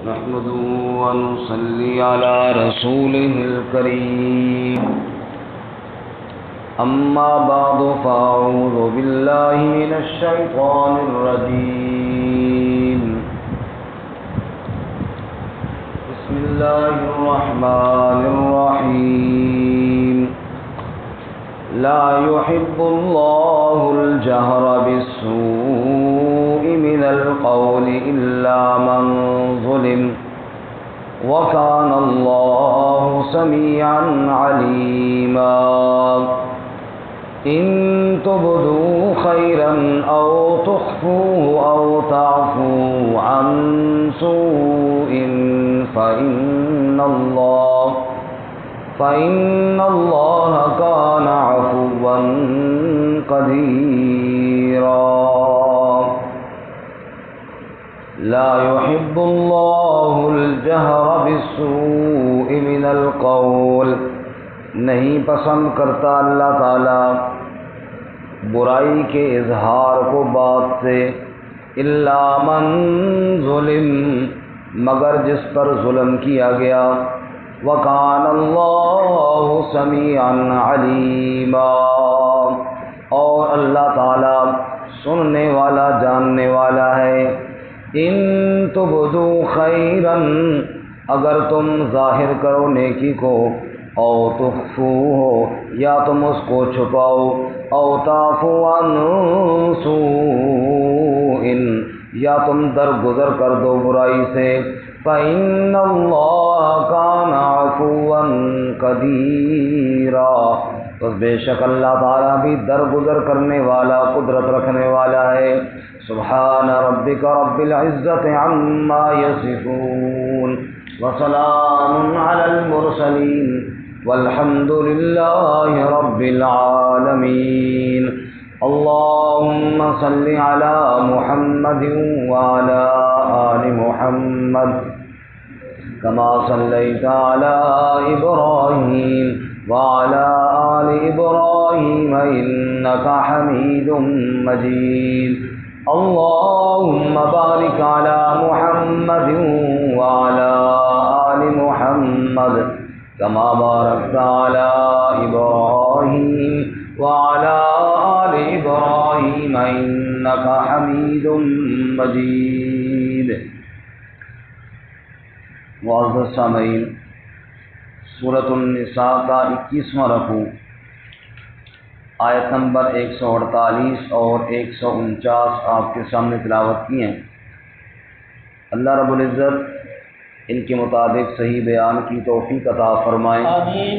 نحمده ونصلي على رسوله الكريم أما بعد فأعوذ بالله من الشيطان الرجيم بسم الله الرحمن الرحيم لا يحب الله الجهر بالسوء من القول إلا من ظلم وكان الله سميعا عليما إن تبدوا خيرا أو تخفوه أو تعفوا عن سوء فإن الله كان عفوا قديرا لا يحب الله الجهر بالسوء من القول نہیں پسند کرتا اللہ تعالی برائی کے اظہار کو بات سے الا من ظلم مگر جس پر ظلم کیا گیا وَكَانَ اللَّهُ سَمِيعًا عَلِيمًا اور اللہ تعالی سننے والا جاننے والا ہے ان تبدوا خیرا اگر تم ظاہر کرو نیکی کو او تخفوہ یا تم اس کو چھپاؤ او تعفو عن سوء یا تم درگزر کر دو برائی سے فإن اللہ کان عفوا قدیرا تو بے شک اللہ تعالیٰ بھی درگزر کرنے والا قدرت رکھنے والا ہے سبحان ربک رب العزت عما یصفون وسلام علی المرسلین والحمد للہ رب العالمین اللهم صل على محمد وعلى آل محمد كما صليت على إبراهيم وعلى آل إبراهيم إنك حميد مجيد اللهم بارك على محمد وعلى آل محمد كما باركت على إبراهيم وعلى آل إبراهيم إنك حميد مجيد معزز سامعین سورۃ النساء کا 21واں رکوع آیت نمبر 148 اور 149 آپ کے سامنے تلاوت کی ہیں۔ اللہ رب العزت ان کے مطابق صحیح بیان کی توفیق عطا فرمائے آمین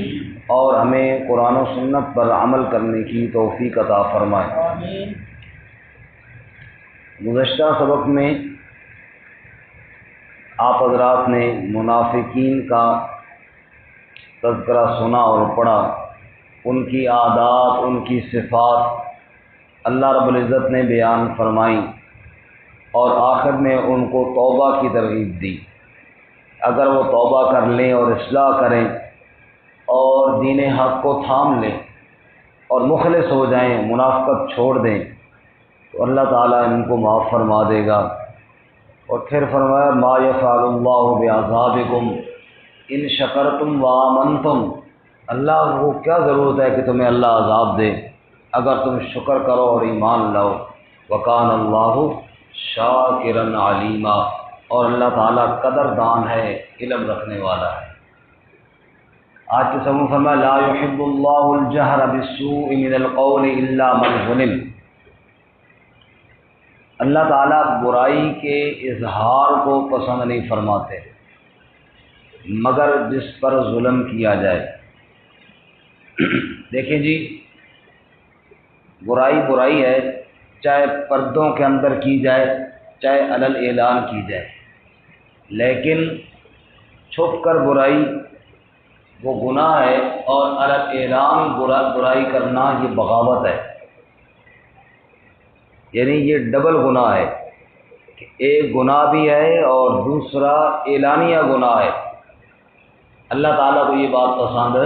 اور ہمیں قرآن و سنت پر عمل کرنے کی توفیق عطا فرمائے آمین۔ گزشتہ سبق میں آپ حضرات نے منافقین کا تذکرہ سنا اور پڑھا، ان کی عادات، ان کی صفات اللہ رب العزت نے بیان فرمائیں اور آخر میں ان کو توبہ کی ترغیب دی۔ اگر وہ توبہ کر لیں اور اصلاح کریں اور دین حق کو تھام لیں اور مخلص ہو جائیں، منافقت چھوڑ دیں تو اللہ تعالیٰ ان کو معاف فرما دے گا۔ اور پھر فرمایا ما یفعل اللہ بعذابکم ان شکرتم وآمنتم، اللہ کو کیا ضرورت ہے کہ تمہیں اللہ عذاب دے اگر تم شکر کرو اور ایمان لاؤ۔ وکان اللہ شاکرا علیما، اور اللہ تعالیٰ قدردان ہے، علم رکھنے والا ہے۔ آج کے سبق فرمایا لا يحب اللہ الجہر بالسوء من القول الا من ظلم، اللہ تعالیٰ برائی کے اظہار کو پسند نہیں فرماتے مگر جس پر ظلم کیا جائے۔ دیکھیں جی، برائی برائی ہے، چاہے پردوں کے اندر کی جائے چاہے علل اعلان کی جائے، لیکن چھپ کر برائی وہ گناہ ہے اور علل اعلان برائی کرنا یہ بغاوت ہے، یعنی یہ ڈبل گناہ ہے کہ ایک گناہ بھی ہے اور دوسرا اعلانیہ گناہ ہے۔ اللہ تعالیٰ کو یہ بات پسند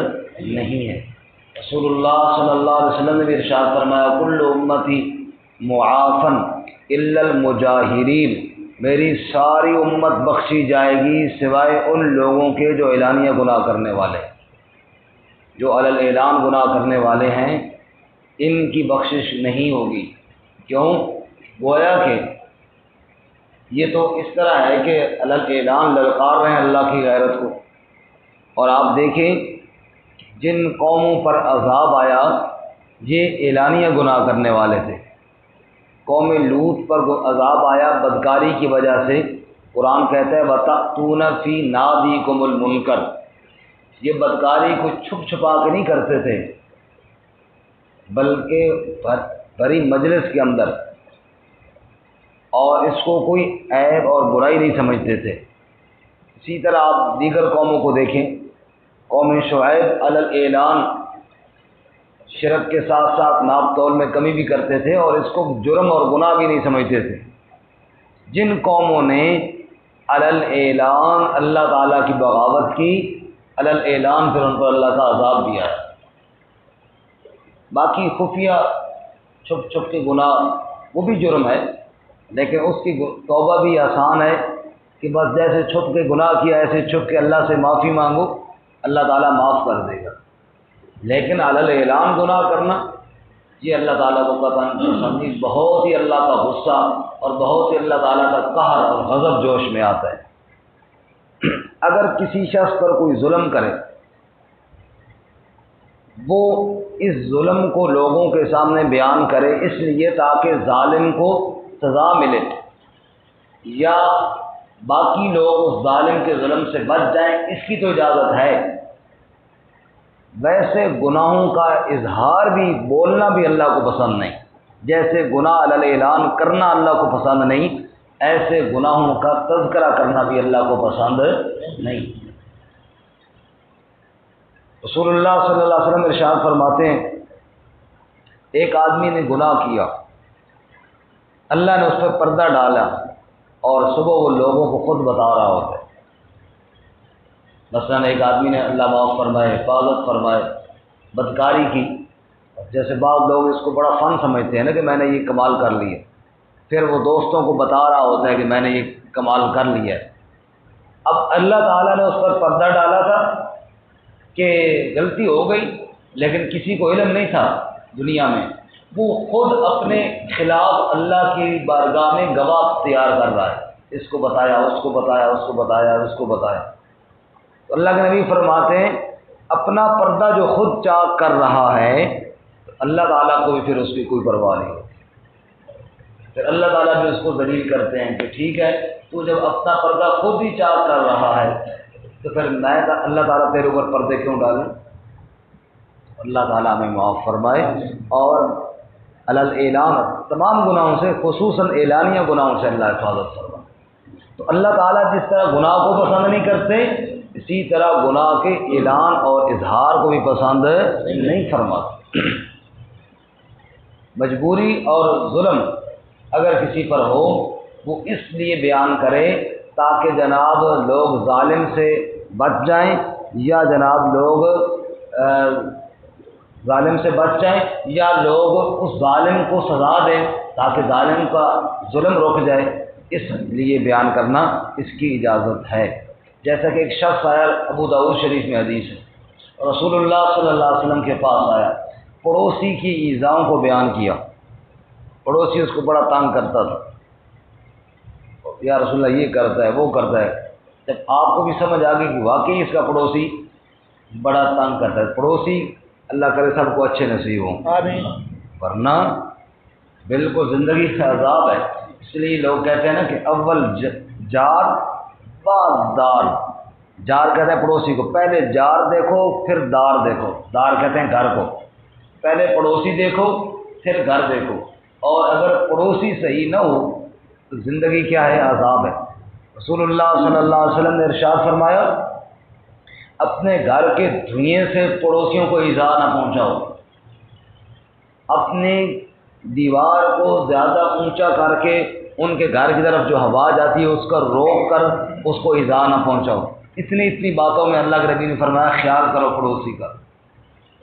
نہیں ہے۔ رسول اللہ صلی اللہ علیہ وسلم نے بھی ارشاد فرمایا کل امتی معافن الا المجاہرین میری ساری امت بخشی جائے گی سوائے ان لوگوں کے جو اعلانیہ گناہ کرنے والے، جو علی الاعلان گناہ کرنے والے ہیں، ان کی بخشش نہیں ہوگی۔ کیوں؟ گویا کہ یہ تو اس طرح ہے کہ علی الاعلان للکار رہے ہیں اللہ کی غیرت کو۔ اور آپ دیکھیں جن قوموں پر عذاب آیا یہ اعلانیہ گناہ کرنے والے تھے۔ قوم لوط پر عذاب آیا بدکاری کی وجہ سے۔ قرآن کہتا ہے وَتَأْتُونَ فِي نَادِيكُمُ الْمُنْكَرَ، یہ بدکاری کو چھپ چھپا کے نہیں کرتے تھے بلکہ بڑی مجلس کے اندر، اور اس کو کوئی عیب اور برائی نہیں سمجھتے تھے۔ اسی طرح آپ دیگر قوموں کو دیکھیں، قوم شعیب علی الاعلان شرک کے ساتھ ساتھ ناپ تول میں کمی بھی کرتے تھے اور اس کو جرم اور گناہ بھی نہیں سمجھتے تھے۔ جن قوموں نے علی الاعلان اللہ تعالیٰ کی بغاوت کی، علی الاعلان پھر ان پر اللہ کا عذاب دیا ہے۔ باقی خفیہ چھپ چھپ کے گناہ وہ بھی جرم ہے، لیکن اس کی توبہ بھی آسان ہے کہ بس جیسے چھپ کے گناہ کیا ایسے چھپ کے اللہ سے معافی مانگو، اللہ تعالیٰ معاف کر دے گا۔ لیکن علی الاعلان گناہ کرنا یہ اللہ تعالیٰ کو قطعاً پسند نہیں، بہت ہی اللہ کا غصہ اور بہت ہی اللہ تعالیٰ کا قہر اور غضب جوش میں آتا ہے۔ اگر کسی شخص پر کوئی ظلم کرے، وہ اس ظلم کو لوگوں کے سامنے بیان کرے اس لیے تاکہ ظالم کو سزا ملے یا باقی لوگ اس ظالم کے ظلم سے بچ جائیں، اس کی تو اجازت ہے۔ ویسے گناہوں کا اظہار بھی، بولنا بھی اللہ کو پسند نہیں، جیسے گناہ علی الاعلان کرنا اللہ کو پسند نہیں، ایسے گناہوں کا تذکرہ کرنا بھی اللہ کو پسند نہیں۔ رسول اللہ صلی اللہ علیہ وسلم ارشاد فرماتے ہیں ایک آدمی نے گناہ کیا، اللہ نے اس پر پردہ ڈالا اور صبح وہ لوگوں کو خود بتا رہا ہوتا ہے۔ مثلاً ایک آدمی نے اللہ معاف فرمائے، حفاظت فرمائے، بدکاری کی، جیسے بعض لوگ اس کو بڑا فن سمجھتے ہیں نا کہ میں نے یہ کمال کر لی ہے، پھر وہ دوستوں کو بتا رہا ہوتا ہے کہ میں نے یہ کمال کر لیا ہے۔ اب اللہ تعالیٰ نے اس پر پردہ ڈالا تھا کہ غلطی ہو گئی، لیکن کسی کو علم نہیں تھا دنیا میں، وہ خود اپنے خلاف اللہ کی بارگاہ میں گواہ تیار کر رہا ہے، اس کو بتایا، اس کو بتایا، اس کو بتایا، اس کو بتایا۔ تو اللہ کے نبی فرماتے ہیں اپنا پردہ جو خود چاک کر رہا ہے تو اللہ تعالیٰ کو بھی پھر اس کی کوئی پرواہ نہیں ہوتی۔ پھر اللہ تعالیٰ بھی اس کو ذلیل کرتے ہیں کہ ٹھیک ہے تو جب اپنا پردہ خود ہی چاک کر رہا ہے تو پھر میں اللہ تعالیٰ تیرے اوپر پردے کیوں ڈالوں؟ اللہ تعالیٰ ہمیں معاف فرمائے اور علی الاعلان تمام گناہوں سے، خصوصاً اعلانیہ گناہوں سے اللہ حفاظت فرمائے۔ تو اللہ تعالیٰ جس طرح گناہ کو پسند نہیں کرتے، اسی طرح گناہ کے اعلان اور اظہار کو بھی پسند نہیں فرماتے۔ مجبوری اور ظلم اگر کسی پر ہو وہ اس لیے بیان کرے تاکہ جناب لوگ ظالم سے بچ جائیں، یا جناب لوگ ظالم سے بچ جائیں، یا لوگ اس ظالم کو سزا دیں تاکہ ظالم کا ظلم رک جائے، اس لیے بیان کرنا اس کی اجازت ہے۔ جیسا کہ ایک شخص آیا، ابو داؤد شریف میں حدیث ہے، رسول اللہ صلی اللہ علیہ وسلم کے پاس آیا، پڑوسی کی ایذاؤں کو بیان کیا، پڑوسی اس کو بڑا تنگ کرتا تھا، یا رسول اللہ یہ کرتا ہے وہ کرتا ہے۔ جب آپ کو بھی سمجھ آ گئی کہ واقعی اس کا پڑوسی بڑا تنگ کرتا ہے، پڑوسی اللہ کرے سب کو اچھے نصیب ہوں، آمین، ورنہ بالکل زندگی کا عذاب ہے۔ اس لیے لوگ کہتے ہیں نا کہ اول جار بعد دار، جار کہتے ہیں پڑوسی کو، پہلے جار دیکھو پھر دار دیکھو، دار کہتے ہیں گھر کو، پہلے پڑوسی دیکھو پھر گھر دیکھو، اور اگر پڑوسی صحیح نہ ہو تو زندگی کیا ہے؟ عذاب ہے۔ رسول اللہ صلی اللہ علیہ وسلم نے ارشاد فرمایا اپنے گھر کے دھوئیں سے پڑوسیوں کو ایذا نہ پہنچاؤ، اپنی دیوار کو زیادہ اونچا کر کے ان کے گھر کی طرف جو ہوا جاتی ہے اس کا روک کر اس کو ایذا نہ پہنچاؤ۔ اتنی باتوں میں اللہ کے نبی نے فرمایا خیال کرو پڑوسی کا۔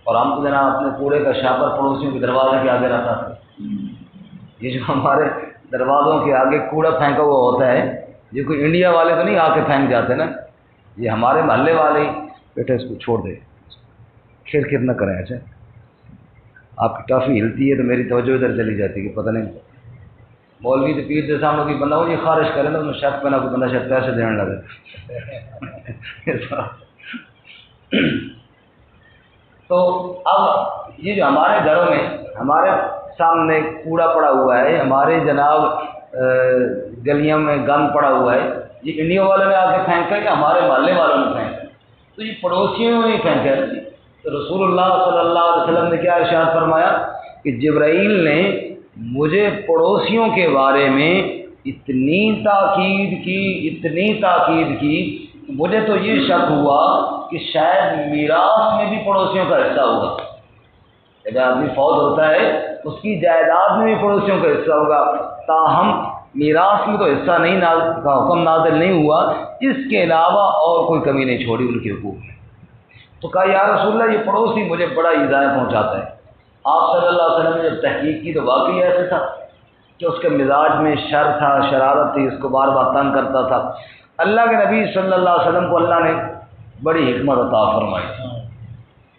اور ہم تو جناب اپنے کوڑے کا شاپر پڑوسیوں کے دروازے کے آگے رکھا تھا، یہ جو ہمارے دروازوں کے آگے کوڑا پھینکا ہوا ہوتا ہے، یہ کوئی انڈیا والے تو نہیں آ کے پھینک جاتے نا، یہ ہمارے محلے والے ہی، بیٹا اس کو چھوڑ دے، کھیر کھیر نہ کریں۔ اچھا آپ کی کافی ہلتی ہے تو میری توجہ ادھر چلی جاتی ہے کہ پتہ نہیں مولوی تو پیر کے سامنے کوئی بندہ ہو یہ خارش کرے نا، شک پہ نہ کوئی بندہ شک پیسے دینے لگے۔ تو اب یہ جو ہمارے گھروں میں ہمارے سامنے کوڑا پڑا ہوا ہے، ہمارے جناب گلیوں میں گند پڑا ہوا ہے، یہ انڈیا والوں نے آ کے پھینکا ہے کہ ہمارے محلے والوں نے پھینکا ہے؟ تو یہ پڑوسیوں نے پھینکا ہے۔ تو رسول اللہ صلی اللہ علیہ وسلم نے کیا ارشاد فرمایا کہ جبرائیل نے مجھے پڑوسیوں کے بارے میں اتنی تاکید کی، مجھے تو یہ شک ہوا کہ شاید میراث میں بھی پڑوسیوں کا حصہ ہوگا۔ جب آدمی فوت ہوتا ہے اس کی جائیداد میں بھی پڑوسیوں کا حصہ ہوگا، تاہم میراث میں تو حصہ نہیں کا حکم نازل نہیں ہوا، اس کے علاوہ اور کوئی کمی نہیں چھوڑی ان کے حقوق میں۔ تو کہا یا رسول اللہ یہ پڑوسی مجھے بڑا ایذائیں پہنچاتا ہے۔ آپ صلی اللہ علیہ وسلم نے جب تحقیق کی تو واقعی ایسا تھا کہ اس کے مزاج میں شر تھا، شرارت تھی، اس کو بار بار تنگ کرتا تھا۔ اللہ کے نبی صلی اللہ علیہ وسلم کو اللہ نے بڑی حکمت عطا فرمائی،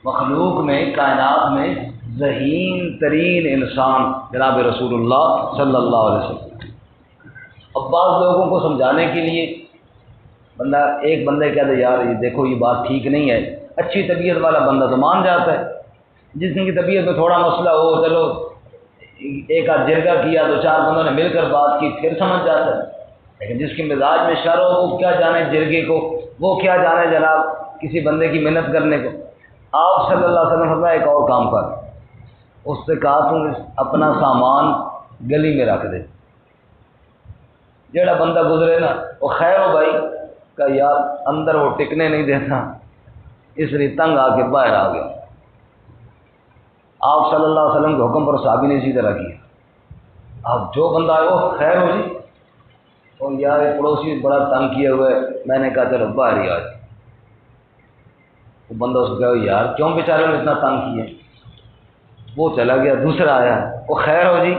مخلوق میں، کائنات میں ذہین ترین انسان جناب رسول اللہ صلی اللہ علیہ وسلم۔ اب بعض لوگوں کو سمجھانے کے لیے ایک بندے کہتے ہیں یار یہ دیکھو یہ بات ٹھیک نہیں ہے، اچھی طبیعت والا بندہ تو مان جاتا ہے، جس کی طبیعت میں تھوڑا مسئلہ ہو چلو ایک آدھ جرگہ کیا، دو چار بندوں نے مل کر بات کی پھر سمجھ جاتا ہے، لیکن جس کے مزاج میں شر ہو وہ کیا جانے جرگے کو، وہ کیا جانے جناب کسی بندے کی محنت کرنے کو۔ آپ صلی اللہ علیہ وسلم فرمایا ایک اور کام کر، اس سے کہا تم اپنا سامان گلی میں رکھ دے، جڑا بندہ گزرے نا وہ خیر ہو بھائی کہ یار اندر وہ ٹکنے نہیں دیتا، اس لیے تنگ آ کے باہر آ گیا۔ آپ صلی اللہ علیہ وسلم کے حکم پر صحابی نے اسی طرح کیا۔ اب جو بندہ آئے وہ خیر ہو جی، اور یار پڑوسی بڑا تنگ کیا ہوا ہے، میں نے کہا چلو باہر ہی آ جائے۔ وہ بندہ اس کو کہا یار کیوں بیچارے نے اتنا تنگ کیا، وہ چلا گیا، دوسرا آیا، وہ خیر ہو جی،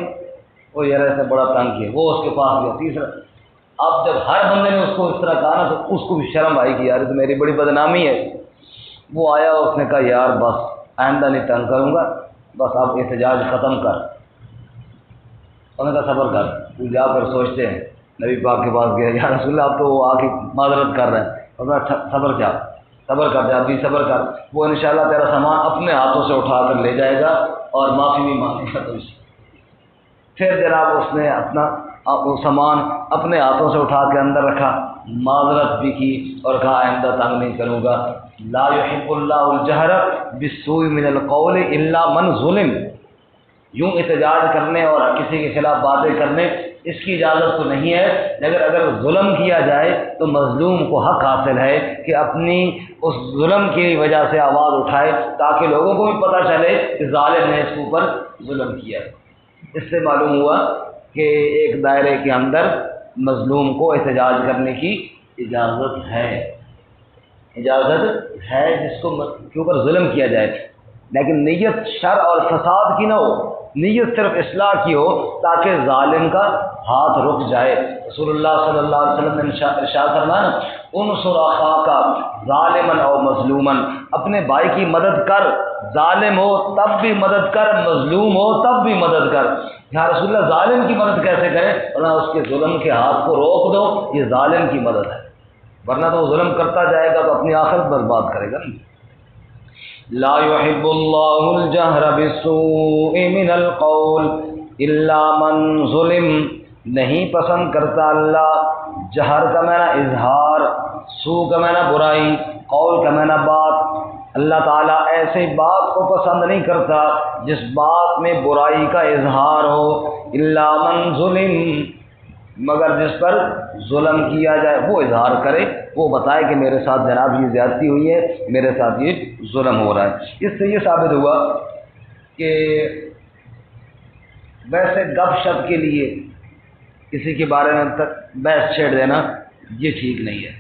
وہ یار ایسے بڑا تنگ کیا، وہ اس کے پاس گیا، تیسرا۔ اب جب ہر بندے نے اس کو اس طرح کہا نا تو اس کو بھی شرم آئی کہ یار تو میری بڑی بدنامی ہے۔ وہ آیا، اس نے کہا یار بس آئندہ نہیں تنگ کروں گا، بس آپ احتجاج ختم کر۔ انہوں نے کہا صبر کر، تو جا کر سوچتے ہیں، نبی پاک کے پاس گیا، یا رسول اللہ آپ تو آ کے معذرت کر رہے ہیں، اور میں صبر کر جا بھی صبر کر، وہ انشاءاللہ تیرا سامان اپنے ہاتھوں سے اٹھا کر لے جائے گا اور معافی بھی مانگے گا تم سے۔ پھر جناب اس نے اپنا وہ سامان اپنے ہاتھوں سے اٹھا کے اندر رکھا، معذرت بھی کی اور کہا آئندہ تنگ نہیں کروں گا۔ لا يحب اللہ الجہر بالسوء من القول الا من ظلم، یوں احتجاج کرنے اور کسی کے خلاف باتیں کرنے اس کی اجازت تو نہیں ہے، مگر اگر ظلم کیا جائے تو مظلوم کو حق حاصل ہے کہ اپنی اس ظلم کی وجہ سے آواز اٹھائے تاکہ لوگوں کو بھی پتہ چلے کہ ظالم نے اس کے اوپر ظلم کیا ہے۔ اس سے معلوم ہوا کہ ایک دائرے کے اندر مظلوم کو احتجاج کرنے کی اجازت ہے جس کو کے اوپر ظلم کیا جائے، لیکن نیت شر اور فساد کی نہ ہو، نیت صرف اصلاح کی ہو تاکہ ظالم کا ہاتھ رک جائے۔ رسول اللہ صلی اللہ علیہ وسلم نے ارشاد فرمایا نا انصر اخاک ظالما او مظلوما، اپنے بھائی کی مدد کر، ظالم ہو تب بھی مدد کر، مظلوم ہو تب بھی مدد کر۔ یا رسول اللہ ظالم کی مدد کیسے کریں؟ ورنہ اس کے ظلم کے ہاتھ کو روک دو، یہ ظالم کی مدد ہے، ورنہ تو وہ ظلم کرتا جائے گا تو اپنی آخرت برباد کرے گا۔ لا يحب اللہ الجہر بالسوء من القول الا من ظلم، نہیں پسند کرتا اللہ جہر کا معنی اظہار، سوء کا معنی برائی، قول کا معنی بات۔ اللہ تعالیٰ ایسے بات کو پسند نہیں کرتا جس بات میں برائی کا اظہار ہو، الا من ظلم، مگر جس پر ظلم کیا جائے وہ اظہار کرے، وہ بتائے کہ میرے ساتھ جناب یہ زیادتی ہوئی ہے، میرے ساتھ یہ ظلم ہو رہا ہے۔ اس سے یہ ثابت ہوا کہ ویسے گپ شپ کے لیے کسی کے بارے میں بحث چھیڑ دینا یہ ٹھیک نہیں ہے۔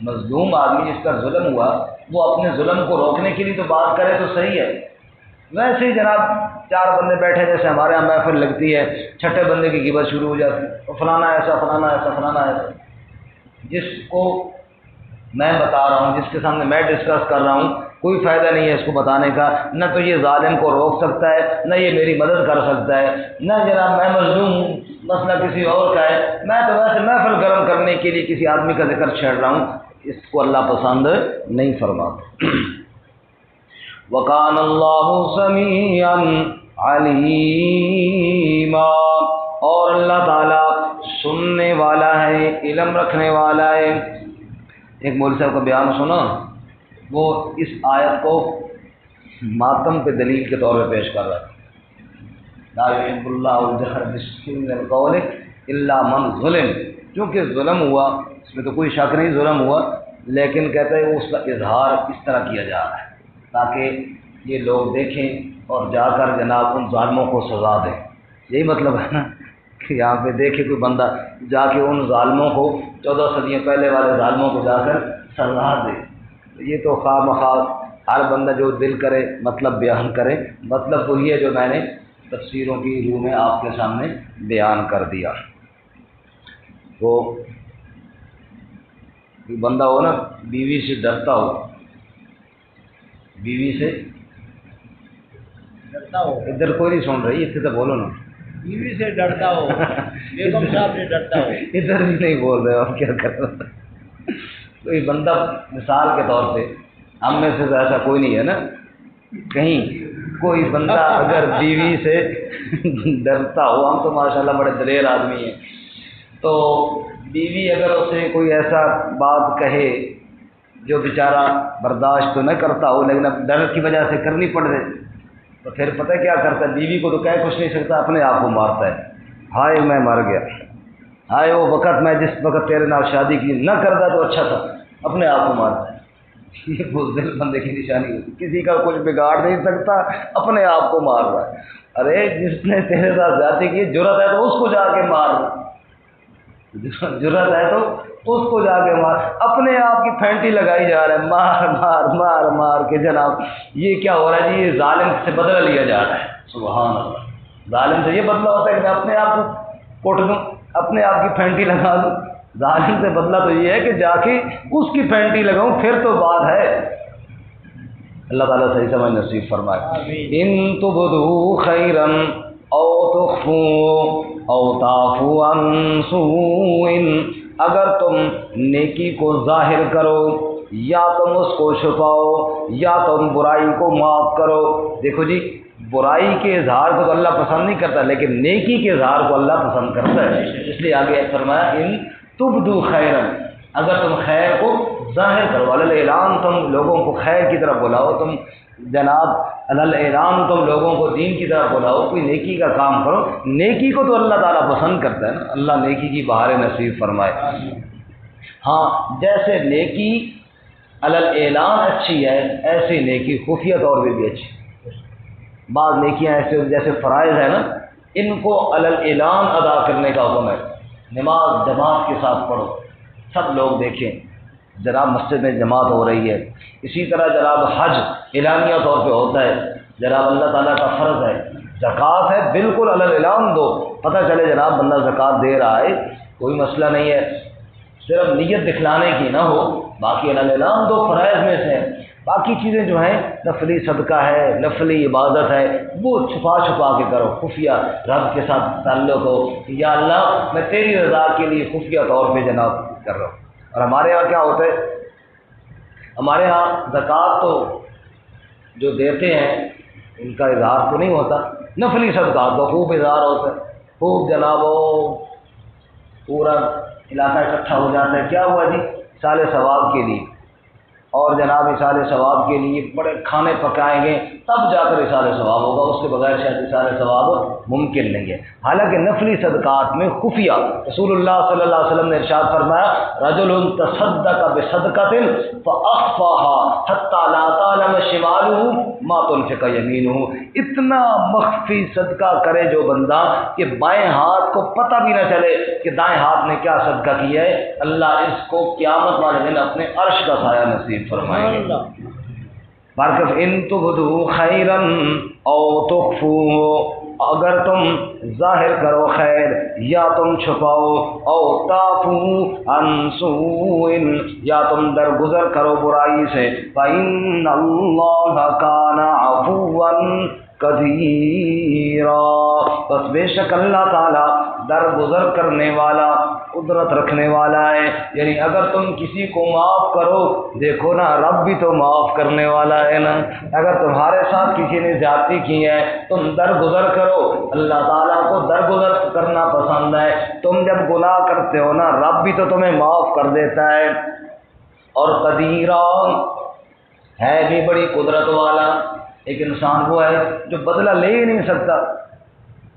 مظلوم آدمی جس پر ظلم ہوا وہ اپنے ظلم کو روکنے کے لیے تو بات کرے تو صحیح ہے، ویسے ہی جناب چار بندے بیٹھے جیسے ہمارے یہاں محفل لگتی ہے، چھٹے بندے کی غیبت شروع ہو جاتی ہے، فلانا ایسا فلانا ایسا فلانا ایسا۔ جس کو میں بتا رہا ہوں، جس کے سامنے میں ڈسکس کر رہا ہوں، کوئی فائدہ نہیں ہے اس کو بتانے کا، نہ تو یہ ظالم کو روک سکتا ہے، نہ یہ میری مدد کر سکتا ہے، نہ جناب میں مظلوم ہوں مسئلہ کسی اور کا ہے، میں تو ویسے محفل گرم کرنے کے لیے کسی آدمی کا ذکر چھیڑ رہا ہوں، اس کو اللہ پسند نہیں فرماتا۔ وَكَانَ اللَّهُ سَمِيعًا عَلِيمًا، اور اللہ تعالیٰ سننے والا ہے، علم رکھنے والا ہے۔ ایک مولوی صاحب کا بیان سنا، وہ اس آیت کو ماتم پہ دلیل کے طور پہ پیش کر رہا تھا، لا يحب اللہ الجہر بالسوء من القول الا من ظلم، کیونکہ ظلم ہوا، اس میں تو کوئی شک نہیں ظلم ہوا، لیکن کہتے ہیں اس کا اظہار اس طرح کیا جا رہا ہے تاکہ یہ لوگ دیکھیں اور جا کر جناب ان ظالموں کو سزا دیں۔ یہی مطلب ہے نا کہ یہاں پہ دیکھے کوئی بندہ جا کے ان ظالموں کو 14 صدیوں پہلے والے ظالموں کو جا کر سزا دے، یہ تو خواہ مخواہ ہر بندہ جو دل کرے مطلب بیان کرے، مطلب وہی ہے جو میں نے تفسیروں کی روح میں آپ کے سامنے بیان کر دیا۔ تو کوئی بندہ ہو نا بیوی سے ڈرتا ہو، بیوی سے ڈرتا ہو، ادھر کوئی نہیں سن رہی، اتنے تو بولو نا، بیوی سے ڈرتا ہو، بیگم صاحب سے ڈرتا ہو، ادھر بھی نہیں بول رہے ہو، کیا کر رہا کوئی بندہ مثال کے طور پہ ہم میں سے تو ایسا کوئی نہیں ہے نا، کہیں کوئی بندہ اگر بیوی سے ڈرتا ہو، ہم تو ماشاءاللہ بڑے دلیر آدمی ہیں، تو بیوی اگر اسے کوئی ایسا بات کہے جو بیچارہ برداشت تو نہ کرتا ہو لیکن اب ڈر کی وجہ سے کرنی پڑ جائے، تو پھر پتہ کیا کرتا ہے، بیوی کو تو کہہ کچھ نہیں سکتا، اپنے آپ کو مارتا ہے، ہائے میں مر گیا، ہائے وہ وقت میں جس وقت تیرے نال شادی کی نہ کرتا تو اچھا تھا، اپنے آپ کو مارتا ہے۔ یہ بزدل بندے کی نشانی ہوتی، کسی کا کچھ بگاڑ نہیں سکتا، اپنے آپ کو مار رہا ہے۔ ارے جس نے تیرے ساتھ زیادتی کی جرأت ہے تو اس کو جا کے مار، جرأت ہے تو اس کو جا کے مار، اپنے آپ کی پھینٹی لگائی جا رہا ہے، مار مار مار مار کے جناب۔ یہ کیا ہو رہا ہے جی، یہ ظالم سے بدلہ لیا جا رہا ہے، سبحان اللہ۔ ظالم سے یہ بدلہ ہوتا ہے کہ میں اپنے آپ کو کوٹ دوں، اپنے آپ کی پھینٹی لگا دوں، ظالم سے بدلہ تو یہ ہے کہ جا کے اس کی پھینٹی لگاؤں، پھر تو بات ہے۔ اللہ تعالیٰ صحیح سمجھ نصیب فرمائے۔ ان تبدوا خیرا او تخفوا او تعفو عن سوء، اگر تم نیکی کو ظاہر کرو یا تم اس کو چھپاؤ یا تم برائی کو معاف کرو۔ دیکھو جی، برائی کے اظہار کو تو اللہ پسند نہیں کرتا، لیکن نیکی کے اظہار کو اللہ پسند کرتا ہے، اس لیے آگے فرمایا ان تبدو خیرا، اگر تم خیر کو ظاہر کرو، اعلان تم لوگوں کو خیر کی طرف بلاؤ، تم جناب اعلان تم لوگوں کو دین کی طرف بلاؤ، کوئی نیکی کا کام کرو، نیکی کو تو اللہ تعالیٰ پسند کرتا ہے نا، اللہ نیکی کی بہار نصیب فرمائے۔ ہاں جیسے نیکی اعلان اچھی ہے، ایسی نیکی خفیہ طور پہ بھی اچھی۔ بعض نیکیاں ایسے جیسے فرائض ہے نا، ان کو اعلان ادا کرنے کا حکم ہے، نماز جماعت کے ساتھ پڑھو، سب لوگ دیکھیں، جناب مسجد میں جماعت ہو رہی ہے۔ اسی طرح جناب حج اعلانیہ طور پہ ہوتا ہے، جناب اللہ تعالیٰ کا فرض ہے۔ زکوٰۃ ہے، بالکل اعلان دو، پتہ چلے جناب بندہ زکوٰۃ دے رہا ہے، کوئی مسئلہ نہیں ہے، صرف نیت دکھلانے کی نہ ہو، باقی اعلان دو، فرائض میں سے ہے۔ باقی چیزیں جو ہیں نفلی صدقہ ہے، نفلی عبادت ہے، وہ چھپا چھپا کے کرو، خفیہ رب کے ساتھ تعلق ہو، یا اللہ میں تیری رضا کے لیے خفیہ طور پہ جناب کر رہا ہوں۔ اور ہمارے یہاں کیا ہوتا ہے، ہمارے یہاں زکوٰۃ تو جو دیتے ہیں ان کا اظہار تو نہیں ہوتا، نفلی صدقات کا خوب اظہار ہوتا ہے، خوب جناب پورا علاقہ اکٹھا ہو جاتا ہے، کیا ہوا جی، ایصال ثواب کے لیے، اور جناب ایصال ثواب کے لیے بڑے کھانے پکائیں گے تب جا کر ایصال ثواب ہوگا، اس کے بغیر شاید ایصال ثواب ممکن نہیں ہے۔ حالانکہ نفلی صدقات میں خفیہ رسول اللہ صلی اللہ علیہ وسلم نے ارشاد فرمایا، رجل تصدق بصدقۃ فاخفاها حتى لا تعلم شماله ما تنفق يمينه، اتنا مخفی صدقہ کرے جو بندہ کہ بائیں ہاتھ کو پتہ بھی نہ چلے کہ دائیں ہاتھ نے کیا صدقہ کیا ہے، اللہ اس کو قیامت والے دن اپنے عرش کا سایہ نصیب فرمائیں گے۔ برکت ان تبدو خیرا او تخفوہ، اگر تم ظاہر کرو خیر یا تم چھپاؤ، او تعفو عن سوء، یا تم درگزر کرو برائی سے، فإن اللہ کان عفوا قدیرا، بس بے شک اللہ تعالیٰ درگزر کرنے والا، قدرت رکھنے والا ہے۔ یعنی اگر تم کسی کو معاف کرو، دیکھو نا رب بھی تو معاف کرنے والا ہے نا۔ اگر تمہارے ساتھ کسی نے زیادتی کی ہے، تم درگزر کرو، اللہ تعالیٰ کو درگزر کرنا پسند ہے۔ تم جب گناہ کرتے ہو نا، رب بھی تو تمہیں معاف کر دیتا ہے۔ اور قدیرا ہے بھی بڑی قدرت والا۔ ایک انسان وہ ہے جو بدلہ لے ہی نہیں سکتا،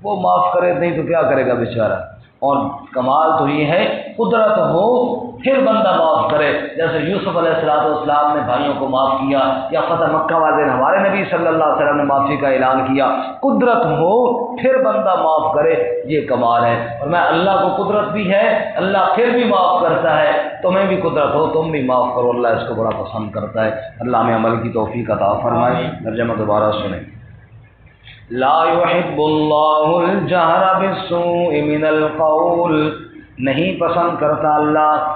وہ معاف کرے نہیں تو کیا کرے گا بیچارہ۔ اور کمال تو یہ ہے قدرت ہو پھر بندہ معاف کرے، جیسے یوسف علیہ السلام نے بھائیوں کو معاف کیا، یا فتح مکہ والے نے ہمارے نبی صلی اللہ علیہ وسلم نے معافی کا اعلان کیا۔ قدرت ہو پھر بندہ معاف کرے، یہ کمال ہے۔ اور میں اللہ کو قدرت بھی ہے، اللہ پھر بھی معاف کرتا ہے، تمہیں بھی قدرت ہو تم بھی معاف کرو، اللہ اس کو بڑا پسند کرتا ہے۔ اللہ ہمیں عمل کی توفیق عطا فرمائے۔ ترجمہ دوبارہ سنیں۔ لا يحب اللہ الجہر بالسوء من القول، نہیں پسند کرتا اللہ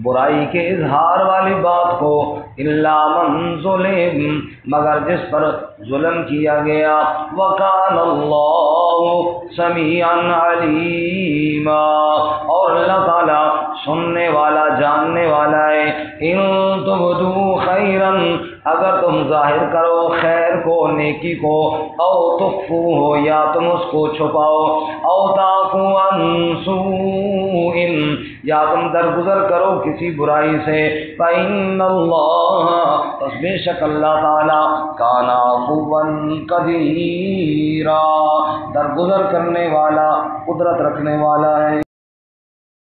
برائی کے اظہار والی بات کو، الا من ظلم، مگر جس پر ظلم کیا گیا، وکان اللہ سمیعا علیما، اور اللہ تعالیٰ سننے والا جاننے والا ہے۔ ان تبدو خیرا، اگر تم ظاہر کرو خیر کو، نیکی کو، او تخفو ہو، یا تم اس کو چھپاؤ، او تعفو عن سوء، یا تم درگزر کرو کسی برائی سے، فإن اللہ، پس بے شک اللہ تعالیٰ، کان عفوا قدیرا، درگزر کرنے والا، قدرت رکھنے والا ہے۔